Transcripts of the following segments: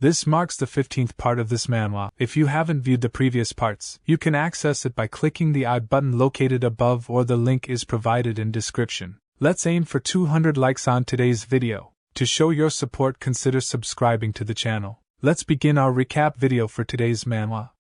This marks the 15th part of this manhwa. If you haven't viewed the previous parts, you can access it by clicking the I button located above, or the link is provided in description. Let's aim for 200 likes on today's video. To show your support, consider subscribing to the channel. Let's begin our recap video for today's manhwa.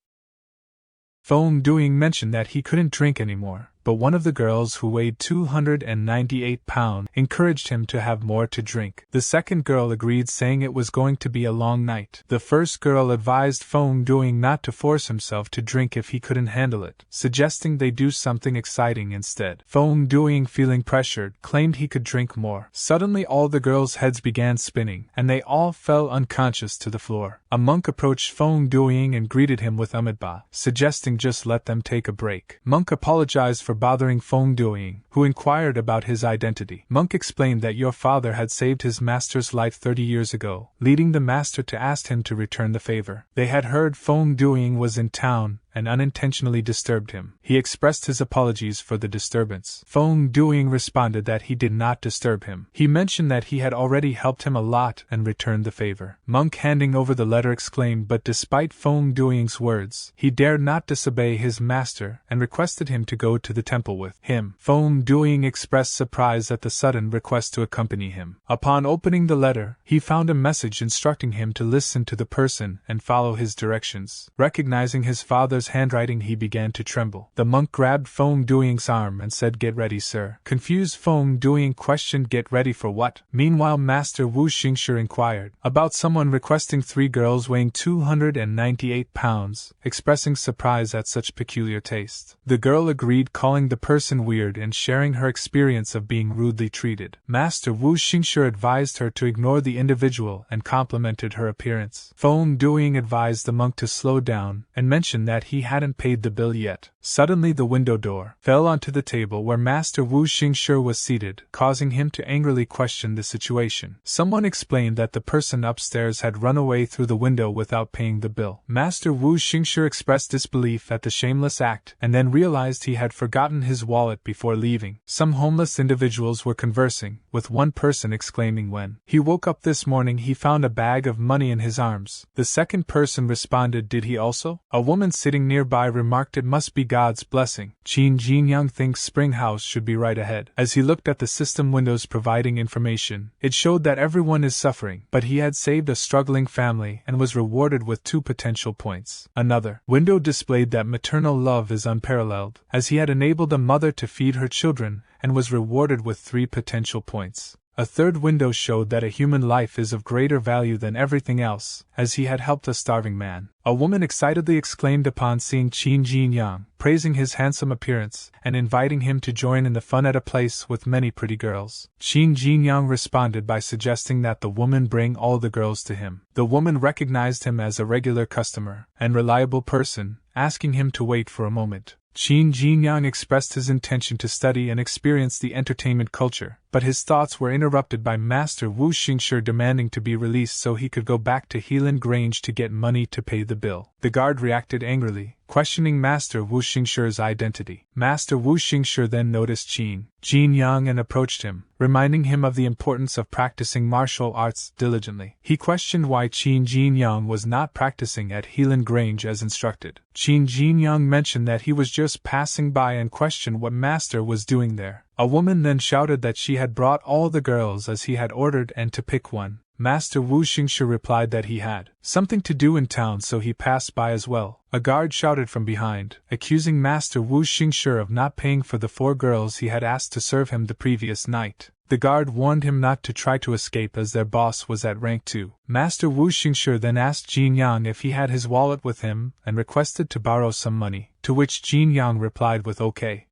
Feng Duing mentioned that he couldn't drink anymore, but one of the girls, who weighed 298 pounds, encouraged him to have more to drink. The second girl agreed, saying it was going to be a long night. The first girl advised Feng Duing not to force himself to drink if he couldn't handle it, suggesting they do something exciting instead. Feng Duing, feeling pressured, claimed he could drink more. Suddenly all the girls' heads began spinning, and they all fell unconscious to the floor. A monk approached Feng Duing and greeted him with Amitabha, suggesting just let them take a break. Monk apologized for bothering Feng Duing, who inquired about his identity. Monk explained that your father had saved his master's life 30 years ago, leading the master to ask him to return the favor. They had heard Feng Duing was in town and unintentionally disturbed him. He expressed his apologies for the disturbance. Feng Duing responded that he did not disturb him. He mentioned that he had already helped him a lot and returned the favor. Monk, handing over the letter, exclaimed, but despite Feng Duing's words, he dared not disobey his master and requested him to go to the temple with him. Feng Duing expressed surprise at the sudden request to accompany him. Upon opening the letter, he found a message instructing him to listen to the person and follow his directions. Recognizing his father's handwriting, he began to tremble. The monk grabbed Feng Duing's arm and said, "Get ready, sir." Confused, Feng Duing questioned, "Get ready for what?" Meanwhile, Master Wu Xingshi inquired about someone requesting 3 girls weighing 298 pounds, expressing surprise at such peculiar taste. The girl agreed, calling the person weird and sharing her experience of being rudely treated. Master Wu Xingshi advised her to ignore the individual and complimented her appearance. Feng Duing advised the monk to slow down and mentioned that he hadn't paid the bill yet. Suddenly the window door fell onto the table where Master Wu Xingshi was seated, causing him to angrily question the situation. Someone explained that the person upstairs had run away through the window without paying the bill. Master Wu Xingshi expressed disbelief at the shameless act and then realized he had forgotten his wallet before leaving. Some homeless individuals were conversing, with one person exclaiming when he woke up this morning he found a bag of money in his arms. The second person responded, "Did he also?" A woman sitting nearby remarked, "It must be God's blessing. Qin Jinyang thinks Spring House should be right ahead." As he looked at the system windows providing information, it showed that everyone is suffering, but he had saved a struggling family and was rewarded with 2 potential points. Another window displayed that maternal love is unparalleled, as he had enabled a mother to feed her children and was rewarded with 3 potential points. A third window showed that a human life is of greater value than everything else, as he had helped a starving man. A woman excitedly exclaimed upon seeing Qin Jinyang, praising his handsome appearance and inviting him to join in the fun at a place with many pretty girls. Qin Jinyang responded by suggesting that the woman bring all the girls to him. The woman recognized him as a regular customer and reliable person, asking him to wait for a moment. Qin Jinyang expressed his intention to study and experience the entertainment culture, but his thoughts were interrupted by Master Wu Xingshi demanding to be released so he could go back to Helen Grange to get money to pay the bill. The guard reacted angrily, questioning Master Wu Xingshi's identity. Master Wu Xingshi then noticed Qin Jinyang and approached him, reminding him of the importance of practicing martial arts diligently. He questioned why Qin Jinyang was not practicing at Helen Grange as instructed. Qin Jinyang mentioned that he was just passing by and questioned what Master was doing there. A woman then shouted that she had brought all the girls as he had ordered and to pick one. Master Wu Xingshi replied that he had something to do in town, so he passed by as well. A guard shouted from behind, accusing Master Wu Xingshi of not paying for the 4 girls he had asked to serve him the previous night. The guard warned him not to try to escape as their boss was at rank 2. Master Wu Xingshi then asked Jinyang if he had his wallet with him and requested to borrow some money, to which Jinyang replied with okay.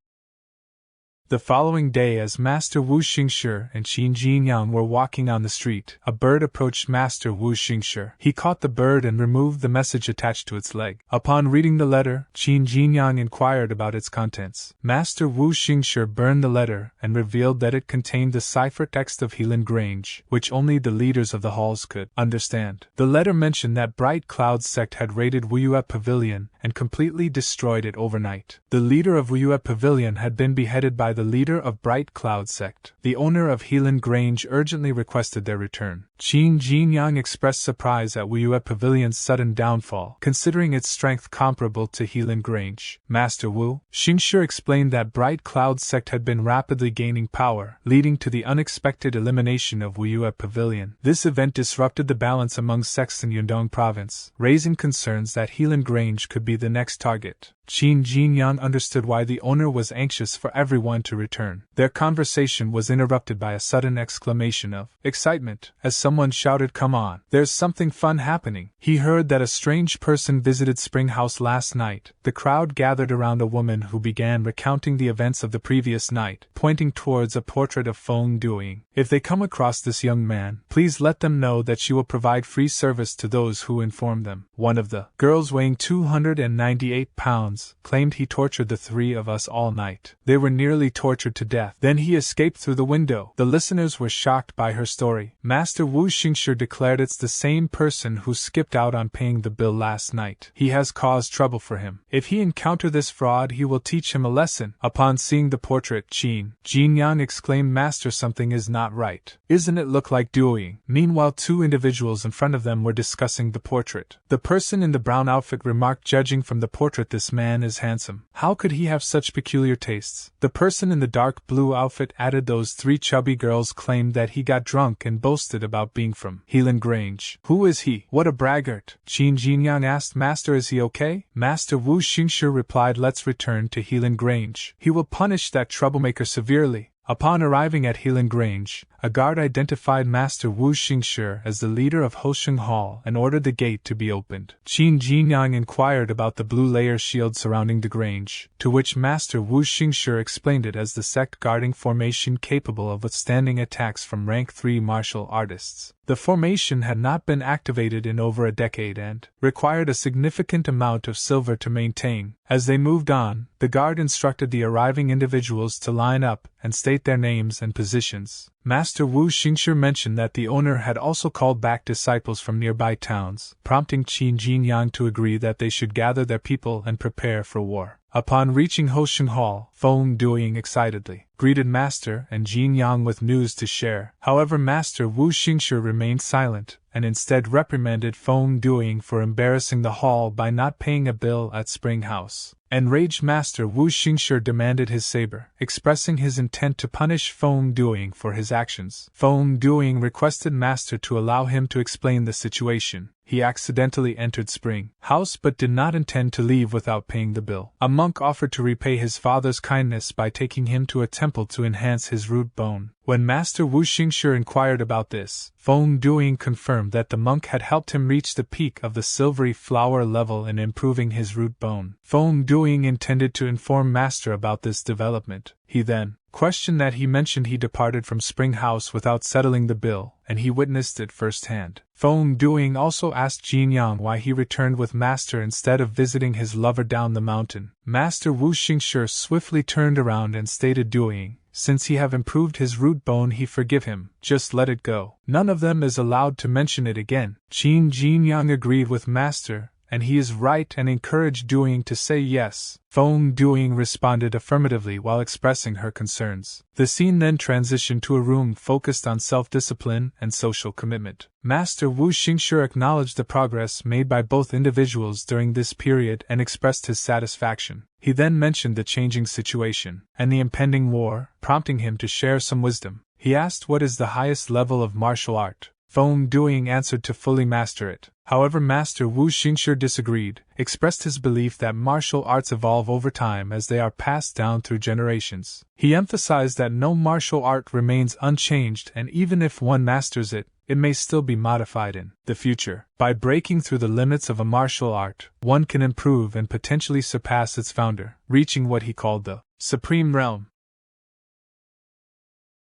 The following day, as Master Wu Xingshi and Qin Jinyang were walking on the street, a bird approached Master Wu Xingshi. He caught the bird and removed the message attached to its leg. Upon reading the letter, Qin Jinyang inquired about its contents. Master Wu Xingshi burned the letter and revealed that it contained the cipher text of Helen Grange, which only the leaders of the halls could understand. The letter mentioned that Bright Cloud's sect had raided Wuyue Pavilion and completely destroyed it overnight. The leader of Wuyue Pavilion had been beheaded by the the leader of Bright Cloud sect. The owner of Helen Grange urgently requested their return. Qin Jinyang expressed surprise at Wuyue Pavilion's sudden downfall, considering its strength comparable to Helen Grange. Master Wu Xingshi explained that Bright Cloud sect had been rapidly gaining power, leading to the unexpected elimination of Wuyue Pavilion. This event disrupted the balance among sects in Yundong province, raising concerns that Helen Grange could be the next target. Qin Jinyang understood why the owner was anxious for everyone to return. Their conversation was interrupted by a sudden exclamation of excitement, as someone shouted, "Come on, there's something fun happening." He heard that a strange person visited Spring House last night. The crowd gathered around a woman who began recounting the events of the previous night, pointing towards a portrait of Feng Duing. If they come across this young man, please let them know that she will provide free service to those who inform them. One of the girls, weighing 298 pounds, claimed he tortured the three of us all night. They were nearly tortured to death. Then he escaped through the window. The listeners were shocked by her story. Master Wu Xingshi declared it's the same person who skipped out on paying the bill last night. He has caused trouble for him. If he encounter this fraud, he will teach him a lesson. Upon seeing the portrait, Qin Jinyang exclaimed, "Master, something is not right. Isn't it look like Duing?" Meanwhile, two individuals in front of them were discussing the portrait. The person in the brown outfit remarked, "Judging from the portrait, this man is handsome. How could he have such peculiar tastes?" The person in the dark blue outfit added, "Those three chubby girls claimed that he got drunk and boasted about being from Helen Grange. Who is he? What a braggart!" Qin Jinyang asked, "Master, is he okay?" Master Wu Xingshi replied, "Let's return to Helen Grange. He will punish that troublemaker severely." Upon arriving at Helen Grange, a guard identified Master Wu Xingshi as the leader of Hosheng Hall and ordered the gate to be opened. Qin Jinyang inquired about the blue layer shield surrounding the Grange, to which Master Wu Xingshi explained it as the sect guarding formation capable of withstanding attacks from rank 3 martial artists. The formation had not been activated in over a decade and required a significant amount of silver to maintain. As they moved on, the guard instructed the arriving individuals to line up and state their names and positions. Master Wu Xingshi mentioned that the owner had also called back disciples from nearby towns, prompting Qin Jinyang to agree that they should gather their people and prepare for war. Upon reaching Hosheng Hall, Feng Duing excitedly greeted Master and Jinyang with news to share. However, Master Wu Xingshi remained silent, and instead reprimanded Feng Duing for embarrassing the hall by not paying a bill at Spring House. Enraged, Master Wu Xingshi demanded his saber, expressing his intent to punish Feng Duing for his actions. Feng Duing requested Master to allow him to explain the situation. He accidentally entered Spring House but did not intend to leave without paying the bill. A monk offered to repay his father's kindness by taking him to a temple to enhance his root bone. When Master Wu Xingshi inquired about this, Feng Duing confirmed that the monk had helped him reach the peak of the silvery flower level in improving his root bone. Feng Duing intended to inform Master about this development. He then questioned that he mentioned he departed from Spring House without settling the bill, and he witnessed it firsthand. Feng Duing also asked Jinyang why he returned with Master instead of visiting his lover down the mountain. Master Wu Xingshi swiftly turned around and stated, "Duing, since he have improved his root bone, he forgive him, just let it go. None of them is allowed to mention it again." Qin Jinyang agreed with Master, and he is right, and encouraged Duing to say yes. Feng Duing responded affirmatively while expressing her concerns. The scene then transitioned to a room focused on self-discipline and social commitment. Master Wu Xingshi acknowledged the progress made by both individuals during this period and expressed his satisfaction. He then mentioned the changing situation and the impending war, prompting him to share some wisdom. He asked what is the highest level of martial art. Feng Duing answered to fully master it. However, Master Wu Xingshi disagreed, expressed his belief that martial arts evolve over time as they are passed down through generations. He emphasized that no martial art remains unchanged, and even if one masters it, it may still be modified in the future. By breaking through the limits of a martial art, one can improve and potentially surpass its founder, reaching what he called the Supreme Realm.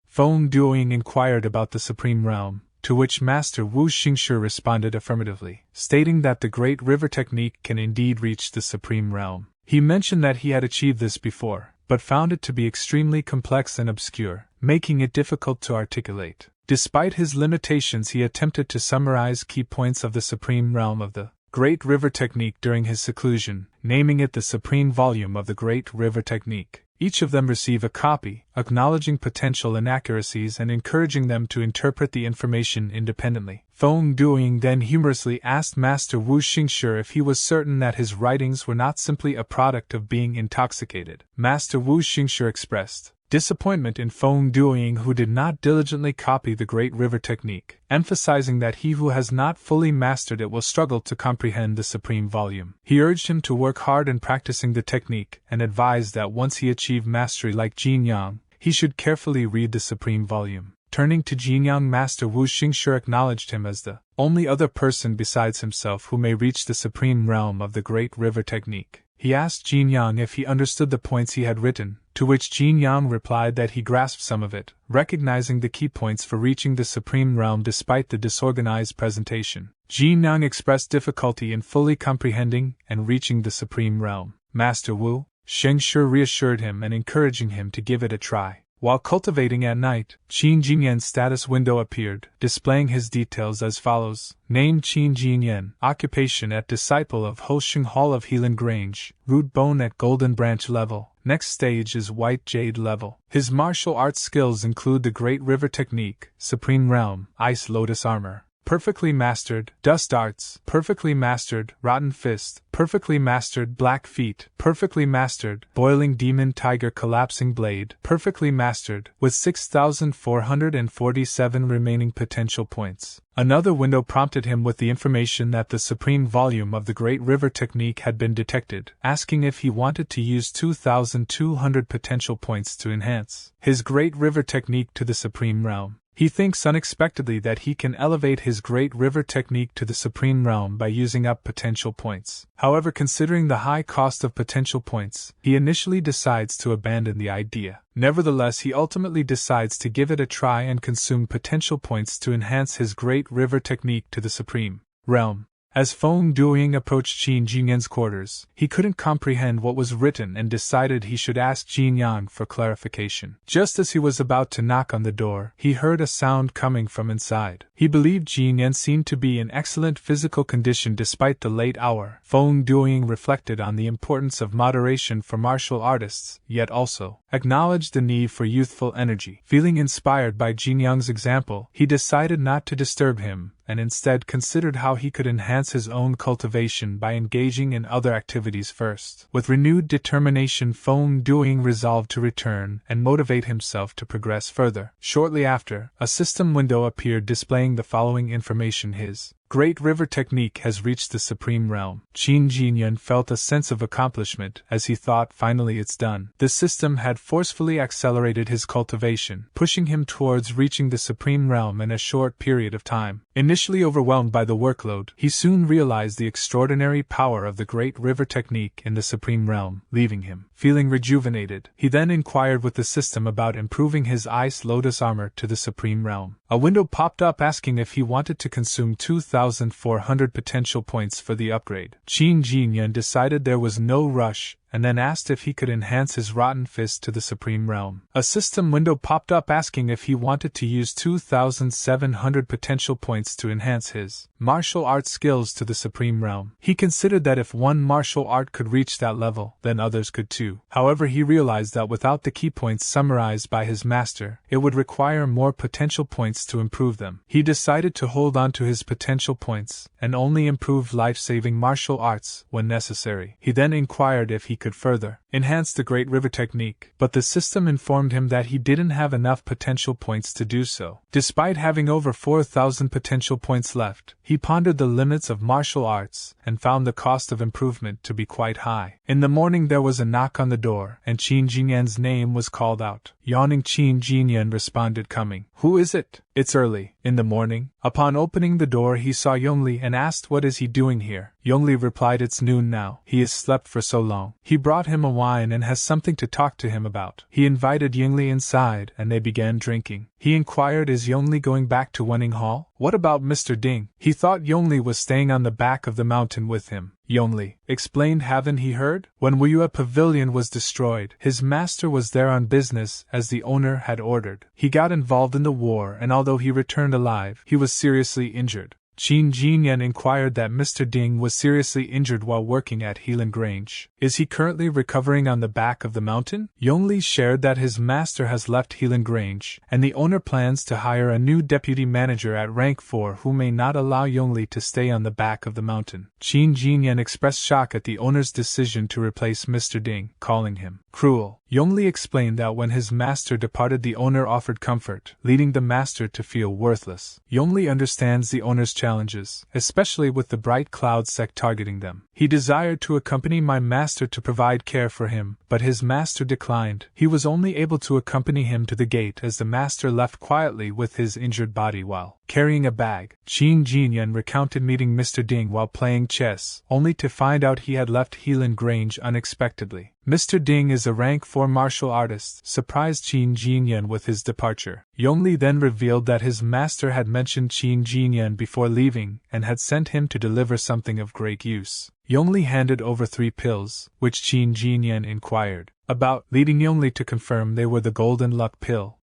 Feng Duing inquired about the Supreme Realm, to which Master Wu Xingshi responded affirmatively, stating that the Great River technique can indeed reach the Supreme Realm. He mentioned that he had achieved this before, but found it to be extremely complex and obscure, making it difficult to articulate. Despite his limitations, he attempted to summarize key points of the Supreme Realm of the Great River technique during his seclusion, naming it the Supreme Volume of the Great River technique. Each of them receive a copy, acknowledging potential inaccuracies and encouraging them to interpret the information independently. Feng Duoying then humorously asked Master Wu Xingshi if he was certain that his writings were not simply a product of being intoxicated. Master Wu Xingshi expressed disappointment in Feng Duoying, who did not diligently copy the Great River technique, emphasizing that he who has not fully mastered it will struggle to comprehend the supreme volume. He urged him to work hard in practicing the technique and advised that once he achieved mastery like Jinyang, he should carefully read the supreme volume. Turning to Jinyang, Master Wu Xingshi acknowledged him as the only other person besides himself who may reach the supreme realm of the Great River technique. He asked Jinyang if he understood the points he had written, to which Jinyang replied that he grasped some of it, recognizing the key points for reaching the supreme realm despite the disorganized presentation. Jinyang expressed difficulty in fully comprehending and reaching the supreme realm. Master Wu Xingshi reassured him and encouraging him to give it a try. While cultivating at night, Qin Jinyang's status window appeared, displaying his details as follows. Name Qin Jinyang. Occupation at disciple of Hosheng Hall of Helen Grange. Root bone at Golden Branch level. Next stage is White Jade level. His martial arts skills include the Great River Technique, Supreme Realm, Ice Lotus Armor. Perfectly mastered Dust Arts, perfectly mastered Rotten Fist, perfectly mastered Black Feet, perfectly mastered Boiling Demon Tiger Collapsing Blade, perfectly mastered, with 6,447 remaining potential points. Another window prompted him with the information that the supreme volume of the Great River technique had been detected, asking if he wanted to use 2,200 potential points to enhance his Great River technique to the supreme realm. He thinks unexpectedly that he can elevate his Great River technique to the supreme realm by using up potential points. However, considering the high cost of potential points, he initially decides to abandon the idea. Nevertheless, he ultimately decides to give it a try and consume potential points to enhance his Great River technique to the supreme realm. As Feng Duoying approached Qin Jinyang's quarters, he couldn't comprehend what was written and decided he should ask Jinyang for clarification. Just as he was about to knock on the door, he heard a sound coming from inside. He believed Jinyang seemed to be in excellent physical condition despite the late hour. Feng Duoying reflected on the importance of moderation for martial artists, yet also acknowledged the need for youthful energy. Feeling inspired by Jinyang's example, he decided not to disturb him, and instead considered how he could enhance his own cultivation by engaging in other activities first. With renewed determination, Feng Duoying resolved to return and motivate himself to progress further. Shortly after, a system window appeared displaying the following information: his Great River technique has reached the supreme realm. Qin Jinyang felt a sense of accomplishment as he thought, finally it's done. The system had forcefully accelerated his cultivation, pushing him towards reaching the supreme realm in a short period of time. Initially overwhelmed by the workload, he soon realized the extraordinary power of the Great River technique in the supreme realm, leaving him feeling rejuvenated. He then inquired with the system about improving his Ice Lotus armor to the supreme realm. A window popped up asking if he wanted to consume 2,400 potential points for the upgrade. Qin Jinyang decided there was no rush, and then asked if he could enhance his Rotten Fist to the supreme realm. A system window popped up asking if he wanted to use 2,700 potential points to enhance his martial arts skills to the supreme realm. He considered that if one martial art could reach that level, then others could too. However, he realized that without the key points summarized by his master, it would require more potential points to improve them. He decided to hold on to his potential points, and only improve life-saving martial arts when necessary. He then inquired if he could further enhance the Great River technique, but the system informed him that he didn't have enough potential points to do so. Despite having over 4,000 potential points left, he pondered the limits of martial arts and found the cost of improvement to be quite high. In the morning there was a knock on the door, and Qin Jinyang's name was called out. Yawning, Qin Jinyang responded, "Coming." "Who is it?" "It's early." "In the morning?" Upon opening the door he saw Yongli and asked what is he doing here. Yongli replied, "It's noon now. He has slept for so long." He brought him a wine and has something to talk to him about. He invited Yongli inside and they began drinking. He inquired, "Is Yongli going back to Wenning Hall? What about Mr. Ding?" He thought Yongli was staying on the back of the mountain with him. Yongli explained, "Haven't he heard? When Wuyue Pavilion was destroyed, his master was there on business as the owner had ordered. He got involved in the war and although he returned alive, he was seriously injured. Qin Jinyang inquired that Mr. Ding was seriously injured while working at Helen Grange. Is he currently recovering on the back of the mountain? Yongli shared that his master has left Helen Grange, and the owner plans to hire a new deputy manager at rank 4 who may not allow Yongli to stay on the back of the mountain. Qin Jinyang expressed shock at the owner's decision to replace Mr. Ding, calling him cruel. Yongli explained that when his master departed, the owner offered comfort, leading the master to feel worthless. Yongli understands the owner's challenges, especially with the bright cloud sect targeting them. He desired to accompany my master to provide care for him, but his master declined. He was only able to accompany him to the gate as the master left quietly with his injured body while carrying a bag. Qin Jinyang recounted meeting Mr. Ding while playing chess, only to find out he had left Helen Grange unexpectedly. Mr. Ding is a rank 4 martial artist, surprised Qin Jinyang with his departure. Yongli then revealed that his master had mentioned Qin Jinyang before leaving and had sent him to deliver something of great use. Yongli handed over 3 pills, which Qin Jinyang inquired about, leading Yongli to confirm they were the Golden Luck pill.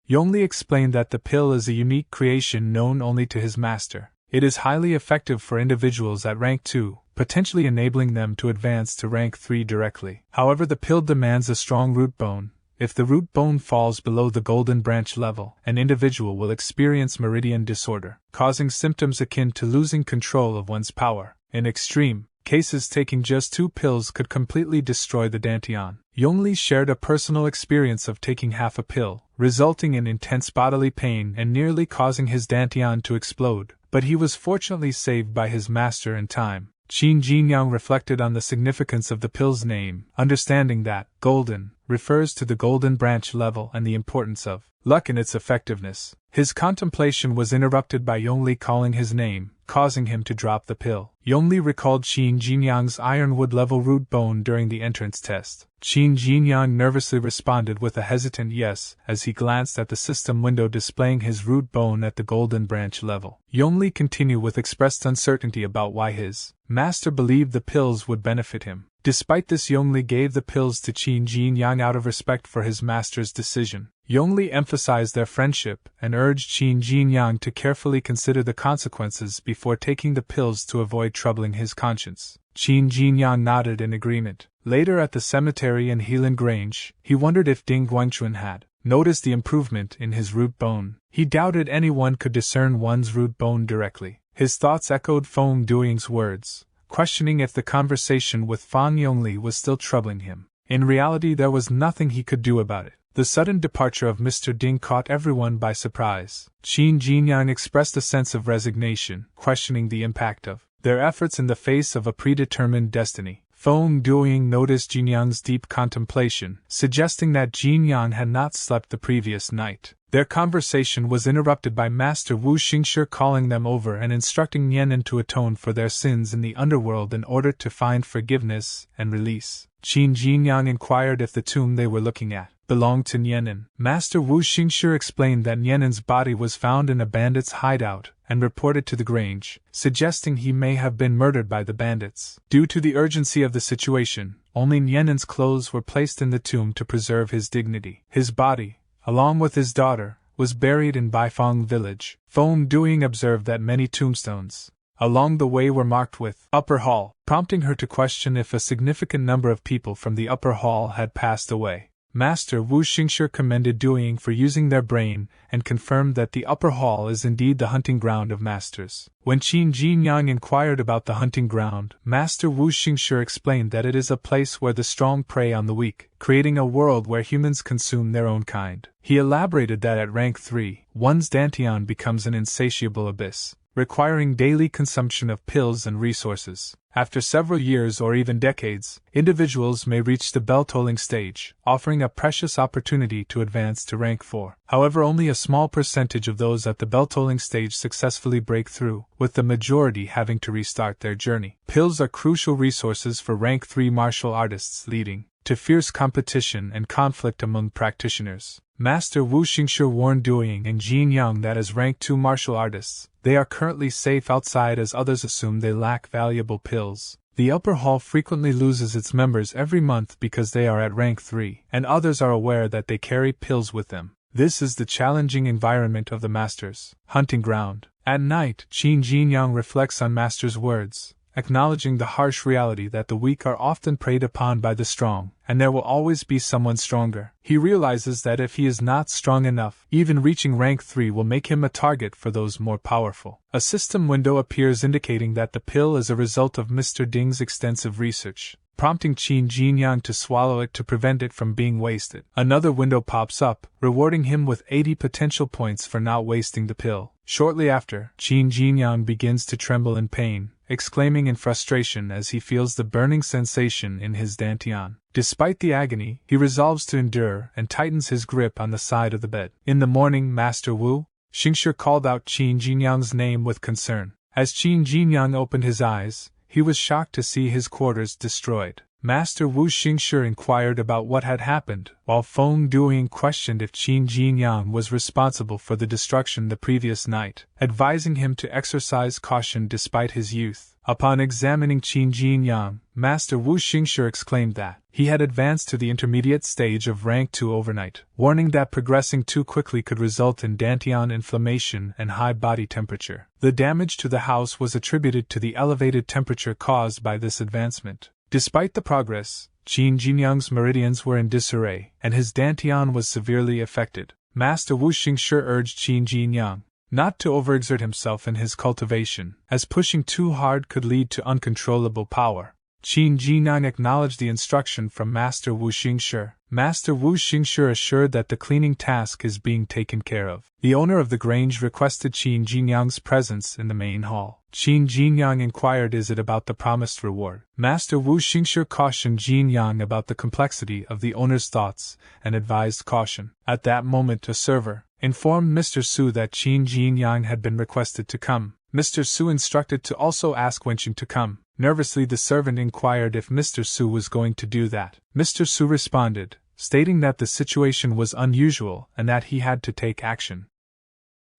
Yongli explained that the pill is a unique creation known only to his master. It is highly effective for individuals at rank 2, potentially enabling them to advance to rank 3 directly. However, the pill demands a strong root bone. If the root bone falls below the golden branch level, an individual will experience meridian disorder, causing symptoms akin to losing control of one's power. In extreme cases, taking just 2 pills could completely destroy the dantian. Yongli shared a personal experience of taking half a pill, resulting in intense bodily pain and nearly causing his dantian to explode, but he was fortunately saved by his master in time. Qin Jinyang reflected on the significance of the pill's name, understanding that golden refers to the golden branch level and the importance of luck in its effectiveness. His contemplation was interrupted by Yongli calling his name, causing him to drop the pill. Yongli recalled Qin Jinyang's ironwood level root bone during the entrance test. Qin Jinyang nervously responded with a hesitant yes as he glanced at the system window displaying his root bone at the golden branch level. Yongli continued with expressed uncertainty about why his master believed the pills would benefit him. Despite this, Yongli gave the pills to Qin Jinyang out of respect for his master's decision. Yongli emphasized their friendship and urged Qin Jinyang to carefully consider the consequences before taking the pills to avoid troubling his conscience. Qin Jinyang nodded in agreement. Later at the cemetery in Helen Grange, he wondered if Ding Guangchun had noticed the improvement in his root bone. He doubted anyone could discern one's root bone directly. His thoughts echoed Feng Duing's words, questioning if the conversation with Fan Yongli was still troubling him. In reality, there was nothing he could do about it. The sudden departure of Mr. Ding caught everyone by surprise. Qin Jinyang expressed a sense of resignation, questioning the impact of their efforts in the face of a predetermined destiny. Feng Duing noticed Jinyang's deep contemplation, suggesting that Jinyang had not slept the previous night. Their conversation was interrupted by Master Wu Xingshi calling them over and instructing Nianen to atone for their sins in the underworld in order to find forgiveness and release. Qin Jinyang inquired if the tomb they were looking at belonged to Nianen. Master Wu Xingshi explained that Nianen's body was found in a bandit's hideout and reported to the Grange, suggesting he may have been murdered by the bandits. Due to the urgency of the situation, only Nianen's clothes were placed in the tomb to preserve his dignity. His body, along with his daughter, was buried in Baifeng village. Feng Duing observed that many tombstones along the way were marked with Upper Hall, prompting her to question if a significant number of people from the Upper Hall had passed away. Master Wu Xingshi commended Duing for using their brain and confirmed that the Upper Hall is indeed the hunting ground of masters. When Qin Jinyang inquired about the hunting ground, Master Wu Xingshi explained that it is a place where the strong prey on the weak, creating a world where humans consume their own kind. He elaborated that at rank 3, one's dantian becomes an insatiable abyss, requiring daily consumption of pills and resources. After several years or even decades, individuals may reach the bell-tolling stage, offering a precious opportunity to advance to rank 4. However, only a small percentage of those at the bell-tolling stage successfully break through, with the majority having to restart their journey. Pills are crucial resources for rank 3 martial artists, leading to fierce competition and conflict among practitioners. Master Wu Xingshi warned Duing and Jinyang that as rank 2 martial artists, they are currently safe outside as others assume they lack valuable pills. The Upper Hall frequently loses its members every month because they are at rank 3, and others are aware that they carry pills with them. This is the challenging environment of the Master's hunting ground, At night, Qin Jinyang reflects on Master's words, acknowledging the harsh reality that the weak are often preyed upon by the strong, and there will always be someone stronger. He realizes that if he is not strong enough, even reaching rank 3 will make him a target for those more powerful. A system window appears indicating that the pill is a result of Mr. Ding's extensive research, prompting Qin Jinyang to swallow it to prevent it from being wasted. Another window pops up, rewarding him with 80 potential points for not wasting the pill. Shortly after, Qin Jinyang begins to tremble in pain, exclaiming in frustration as he feels the burning sensation in his dantian. Despite the agony, he resolves to endure and tightens his grip on the side of the bed. In the morning, Master Wu Xingshi called out Qin Jinyang's name with concern. As Qin Jinyang opened his eyes, he was shocked to see his quarters destroyed. Master Wu Xingshi inquired about what had happened, while Feng Duing questioned if Qin Jinyang was responsible for the destruction the previous night, advising him to exercise caution despite his youth. Upon examining Qin Jinyang, Master Wu Xingshi exclaimed that he had advanced to the intermediate stage of rank 2 overnight, warning that progressing too quickly could result in dantian inflammation and high body temperature. The damage to the house was attributed to the elevated temperature caused by this advancement. Despite the progress, Qin Jinyang's meridians were in disarray, and his dantian was severely affected. Master Wu Xingshi urged Qin Jinyang not to overexert himself in his cultivation, as pushing too hard could lead to uncontrollable power. Qin Jinyang acknowledged the instruction from Master Wu Xingshi. Master Wu Xingshi assured that the cleaning task is being taken care of. The owner of the grange requested Qin Jinyang's presence in the main hall. Qin Jinyang inquired is it about the promised reward. Master Wu Xingshi cautioned Jinyang about the complexity of the owner's thoughts and advised caution. At that moment, a server informed Mr. Su that Qin Jinyang had been requested to come. Mr. Su instructed to also ask Wenqing to come. Nervously, the servant inquired if Mr. Su was going to do that. Mr. Su responded, stating that the situation was unusual and that he had to take action.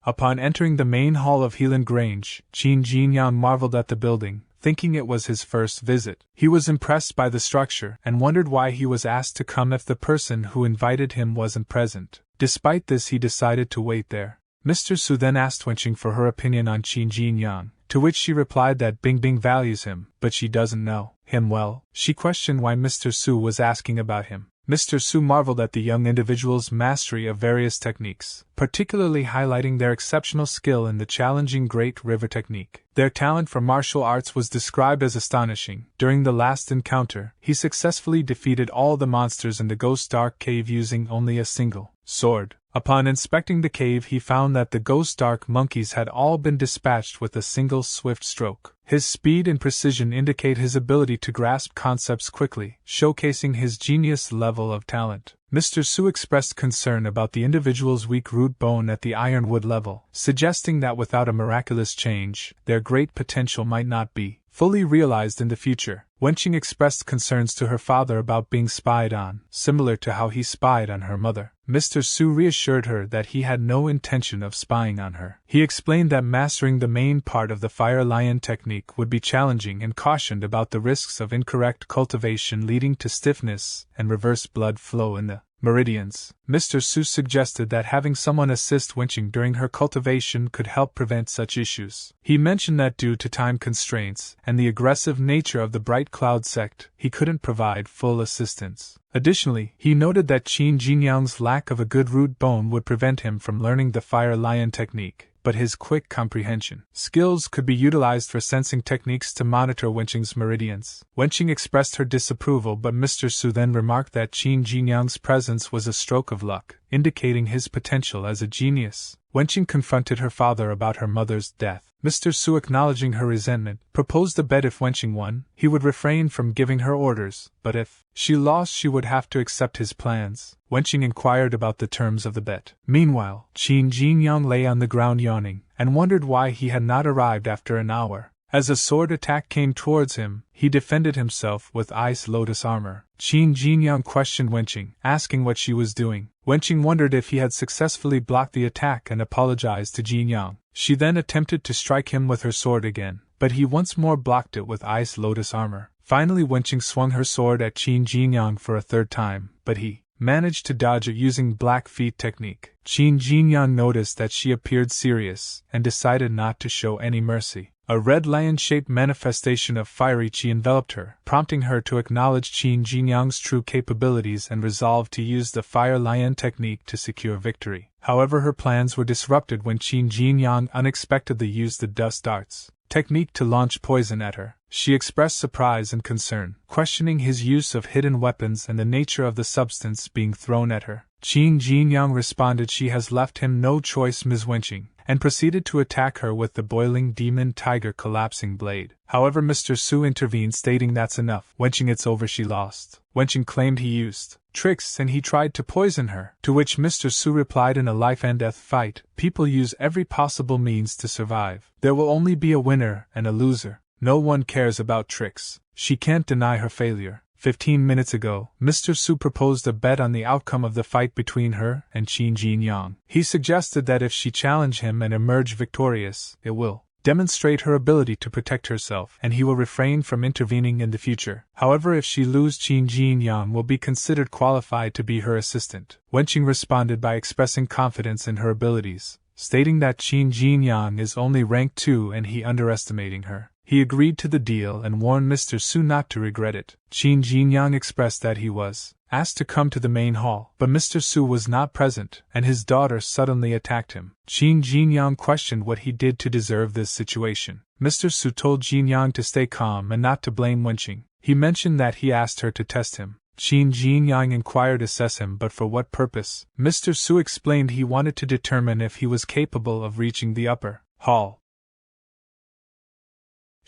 Upon entering the main hall of Helen Grange, Qin Jinyang marveled at the building, thinking it was his first visit. He was impressed by the structure and wondered why he was asked to come if the person who invited him wasn't present. Despite this, he decided to wait there. Mr. Su then asked Wenqing for her opinion on Qin Jinyang, to which she replied that Bingbing values him, but she doesn't know him well. She questioned why Mr. Su was asking about him. Mr. Su marveled at the young individual's mastery of various techniques, particularly highlighting their exceptional skill in the challenging Great River technique. Their talent for martial arts was described as astonishing. During the last encounter, he successfully defeated all the monsters in the Ghost Dark Cave using only a single sword. Upon inspecting the cave, he found that the Ghost Dark monkeys had all been dispatched with a single swift stroke. His speed and precision indicate his ability to grasp concepts quickly, showcasing his genius level of talent. Mr. Su expressed concern about the individual's weak root bone at the ironwood level, suggesting that without a miraculous change, their great potential might not be fully realized in the future. Wenqing expressed concerns to her father about being spied on, similar to how he spied on her mother. Mr. Su reassured her that he had no intention of spying on her. He explained that mastering the main part of the Fire Lion technique would be challenging and cautioned about the risks of incorrect cultivation leading to stiffness and reverse blood flow in the meridians. Mr. Su suggested that having someone assist Wenqing during her cultivation could help prevent such issues. He mentioned that due to time constraints and the aggressive nature of the Bright Cloud sect, he couldn't provide full assistance. Additionally, he noted that Qin Jinyang's lack of a good root bone would prevent him from learning the Fire Lion technique, but his quick comprehension skills could be utilized for sensing techniques to monitor Wenqing's meridians. Wenqing expressed her disapproval, but Mr. Su then remarked that Qin Jinyang's presence was a stroke of luck, indicating his potential as a genius. Wenqing confronted her father about her mother's death. Mr. Su, acknowledging her resentment, proposed a bet if Wenqing won, he would refrain from giving her orders, but if she lost, she would have to accept his plans. Wenqing inquired about the terms of the bet. Meanwhile, Qin Jinyang lay on the ground yawning, and wondered why he had not arrived after an hour. As a sword attack came towards him, he defended himself with Ice Lotus armor. Qin Jinyang questioned Wenqing, asking what she was doing. Wenqing wondered if he had successfully blocked the attack and apologized to Jinyang. She then attempted to strike him with her sword again, but he once more blocked it with Ice Lotus armor. Finally, Wenqing swung her sword at Qin Jinyang for a third time, but he managed to dodge it using black feet technique. Qin Jinyang noticed that she appeared serious and decided not to show any mercy. A red lion-shaped manifestation of fiery qi enveloped her, prompting her to acknowledge Qin Jinyang's true capabilities and resolve to use the fire lion technique to secure victory. However, her plans were disrupted when Qin Jinyang unexpectedly used the dust darts technique to launch poison at her. She expressed surprise and concern, questioning his use of hidden weapons and the nature of the substance being thrown at her. Qin Jinyang responded she has left him no choice, Ms. Wenqing, and proceeded to attack her with the boiling demon tiger collapsing blade. However, Mr. Su intervened, stating that's enough. Wenqing, it's over, she lost. Wenqing claimed he used tricks and he tried to poison her, to which Mr. Su replied, in a life and death fight, people use every possible means to survive. There will only be a winner and a loser. No one cares about tricks. She can't deny her failure. 15 minutes ago, Mr. Su proposed a bet on the outcome of the fight between her and Qin Jinyang. He suggested that if she challenge him and emerge victorious, it will demonstrate her ability to protect herself, and he will refrain from intervening in the future. However, if she loses, Qin Jinyang will be considered qualified to be her assistant. Wenqing responded by expressing confidence in her abilities, stating that Qin Jinyang is only rank 2 and he underestimating her. He agreed to the deal and warned Mr. Su not to regret it. Qin Jinyang expressed that he was asked to come to the main hall, but Mr. Su was not present, and his daughter suddenly attacked him. Qin Jinyang questioned what he did to deserve this situation. Mr. Su told Jinyang to stay calm and not to blame Wenqing. He mentioned that he asked her to test him. Qin Jinyang inquired assess him, but for what purpose? Mr. Su explained he wanted to determine if he was capable of reaching the upper hall.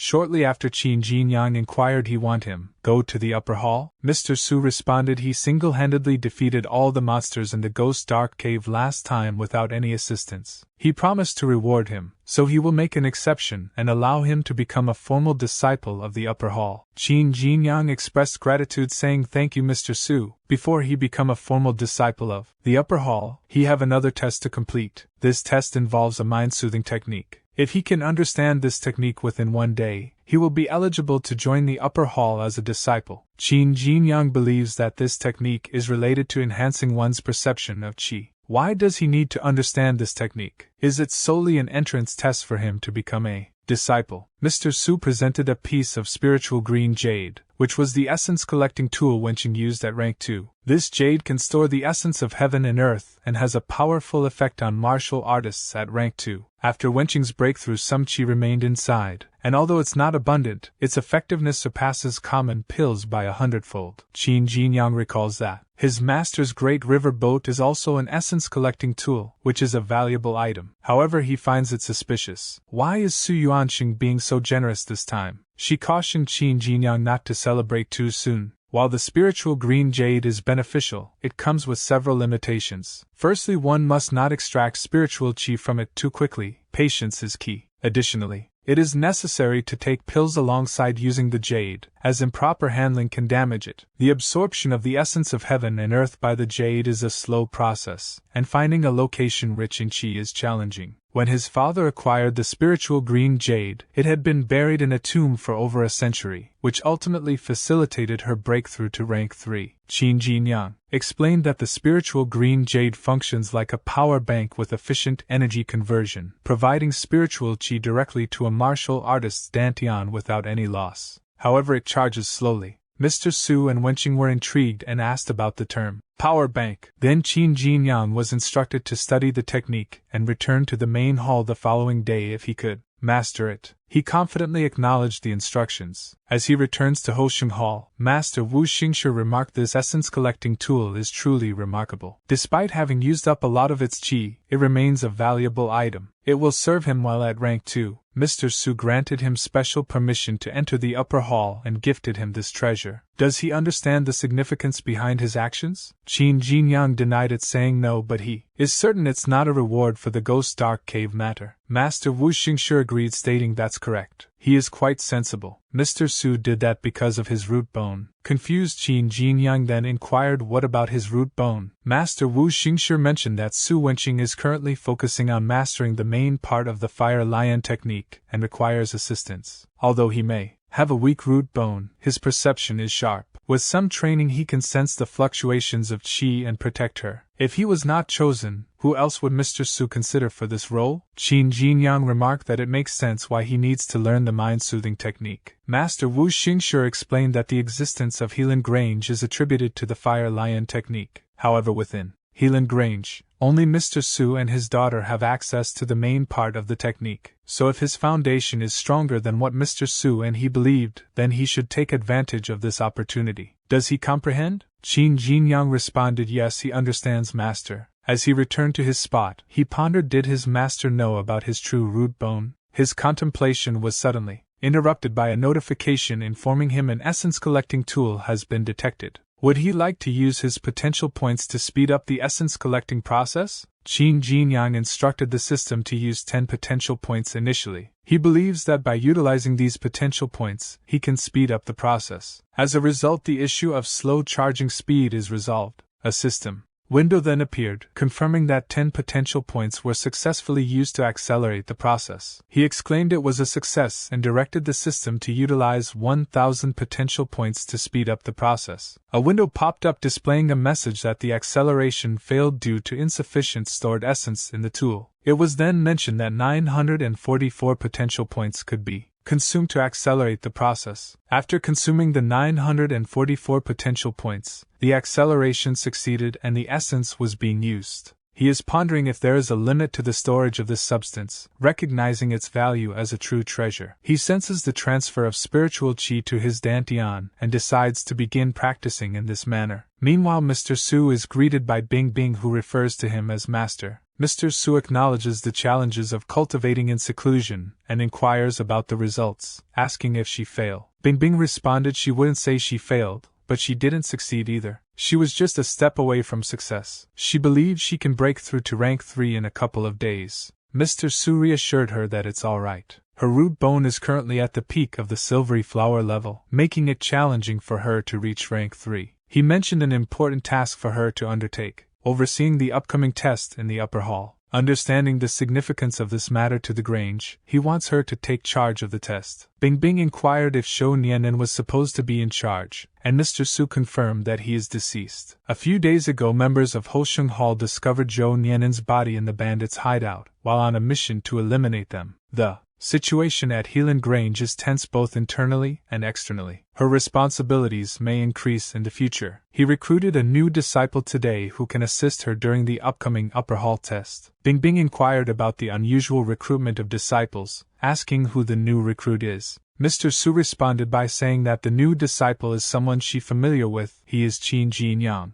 Shortly after, Qin Jinyang inquired he want him go to the upper hall. Mr. Su responded he single-handedly defeated all the monsters in the ghost dark cave last time without any assistance. He promised to reward him, so he will make an exception and allow him to become a formal disciple of the upper hall. Qin Jinyang expressed gratitude, saying thank you, Mr. Su. Before he become a formal disciple of the upper hall, he have another test to complete. This test involves a mind-soothing technique. If he can understand this technique within 1 day, he will be eligible to join the upper hall as a disciple. Qin Jinyang believes that this technique is related to enhancing one's perception of qi. Why does he need to understand this technique? Is it solely an entrance test for him to become a disciple? Mr. Su presented a piece of spiritual green jade, which was the essence collecting tool Wenqing used at rank 2. This jade can store the essence of heaven and earth and has a powerful effect on martial artists at rank 2. After Wenqing's breakthrough, some qi remained inside, and although it's not abundant, its effectiveness surpasses common pills by 100-fold. Qin Jinyang recalls that his master's great river boat is also an essence collecting tool, which is a valuable item. However, he finds it suspicious. Why is Su Yuanqing being so generous this time? She cautioned Qin Jinyang not to celebrate too soon. While the spiritual green jade is beneficial, it comes with several limitations. Firstly, one must not extract spiritual qi from it too quickly. Patience is key. Additionally, it is necessary to take pills alongside using the jade, as improper handling can damage it. The absorption of the essence of heaven and earth by the jade is a slow process, and finding a location rich in qi is challenging. When his father acquired the spiritual green jade, it had been buried in a tomb for over a century, which ultimately facilitated her breakthrough to rank 3. Qin Jinyang explained that the spiritual green jade functions like a power bank with efficient energy conversion, providing spiritual qi directly to a martial artist's dantian without any loss. However, it charges slowly. Mr. Su and Wenqing were intrigued and asked about the term power bank. Then Qin Jinyang was instructed to study the technique and return to the main hall the following day if he could master it. He confidently acknowledged the instructions. As he returns to Hosheng Hall, Master Wu Xingshi remarked this essence-collecting tool is truly remarkable. Despite having used up a lot of its qi, it remains a valuable item. It will serve him while at rank 2. Mr. Su granted him special permission to enter the upper hall and gifted him this treasure. Does he understand the significance behind his actions? Qin Jinyang denied it, saying no, but he is certain it's not a reward for the ghost dark cave matter. Master Wu Xingshi agreed, stating that's correct. He is quite sensible. Mr. Su did that because of his root bone. Confused, Qin Jinyang then inquired what about his root bone. Master Wu Xingshi mentioned that Su Wenqing is currently focusing on mastering the main part of the fire lion technique and requires assistance. Although he may have a weak root bone, his perception is sharp. With some training he can sense the fluctuations of qi and protect her. If he was not chosen, who else would Mr. Su consider for this role? Qin Jinyang remarked that it makes sense why he needs to learn the mind-soothing technique. Master Wu Xingshi explained that the existence of Helen Grange is attributed to the Fire Lion technique. However, within Helen Grange, only Mr. Su and his daughter have access to the main part of the technique. So if his foundation is stronger than what Mr. Su and he believed, then he should take advantage of this opportunity. Does he comprehend? Qin Jinyang responded, yes, he understands, master. As he returned to his spot, he pondered, did his master know about his true root bone? His contemplation was suddenly interrupted by a notification informing him an essence collecting tool has been detected. Would he like to use his potential points to speed up the essence collecting process? Qin Jinyang instructed the system to use 10 potential points initially. He believes that by utilizing these potential points, he can speed up the process. As a result, the issue of slow charging speed is resolved. A system window then appeared, confirming that 10 potential points were successfully used to accelerate the process. He exclaimed it was a success and directed the system to utilize 1,000 potential points to speed up the process. A window popped up displaying a message that the acceleration failed due to insufficient stored essence in the tool. It was then mentioned that 944 potential points could be consumed to accelerate the process. After consuming the 944 potential points, the acceleration succeeded and the essence was being used. He is pondering if there is a limit to the storage of this substance, recognizing its value as a true treasure. He senses the transfer of spiritual qi to his dantian and decides to begin practicing in this manner. Meanwhile, Mr. Su is greeted by Bing Bing, who refers to him as master. Mr. Su acknowledges the challenges of cultivating in seclusion and inquires about the results, asking if she failed. Bing Bing responded she wouldn't say she failed, but she didn't succeed either. She was just a step away from success. She believes she can break through to rank 3 in a couple of days. Mr. Su reassured her that it's alright. Her root bone is currently at the peak of the silvery flower level, making it challenging for her to reach rank 3. He mentioned an important task for her to undertake, overseeing the upcoming test in the upper hall. Understanding the significance of this matter to the Grange, he wants her to take charge of the test. Bing Bing inquired if Shou Nianen was supposed to be in charge, and Mr. Su confirmed that he is deceased. A few days ago, members of Hosheng Hall discovered Zhou Nianen's body in the bandits' hideout, while on a mission to eliminate them. The situation at Helen Grange is tense both internally and externally. Her responsibilities may increase in the future. He recruited a new disciple today who can assist her during the upcoming upper hall test. Bing Bing inquired about the unusual recruitment of disciples, asking who the new recruit is. Mr. Su responded by saying that the new disciple is someone she's familiar with. He is Qin Jinyang.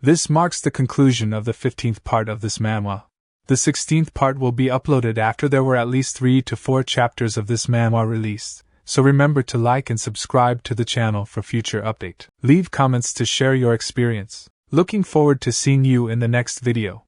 This marks the conclusion of the 15th part of this manhwa. The 16th part will be uploaded after there were at least 3 to 4 chapters of this manhwa released, so remember to like and subscribe to the channel for future update. Leave comments to share your experience. Looking forward to seeing you in the next video.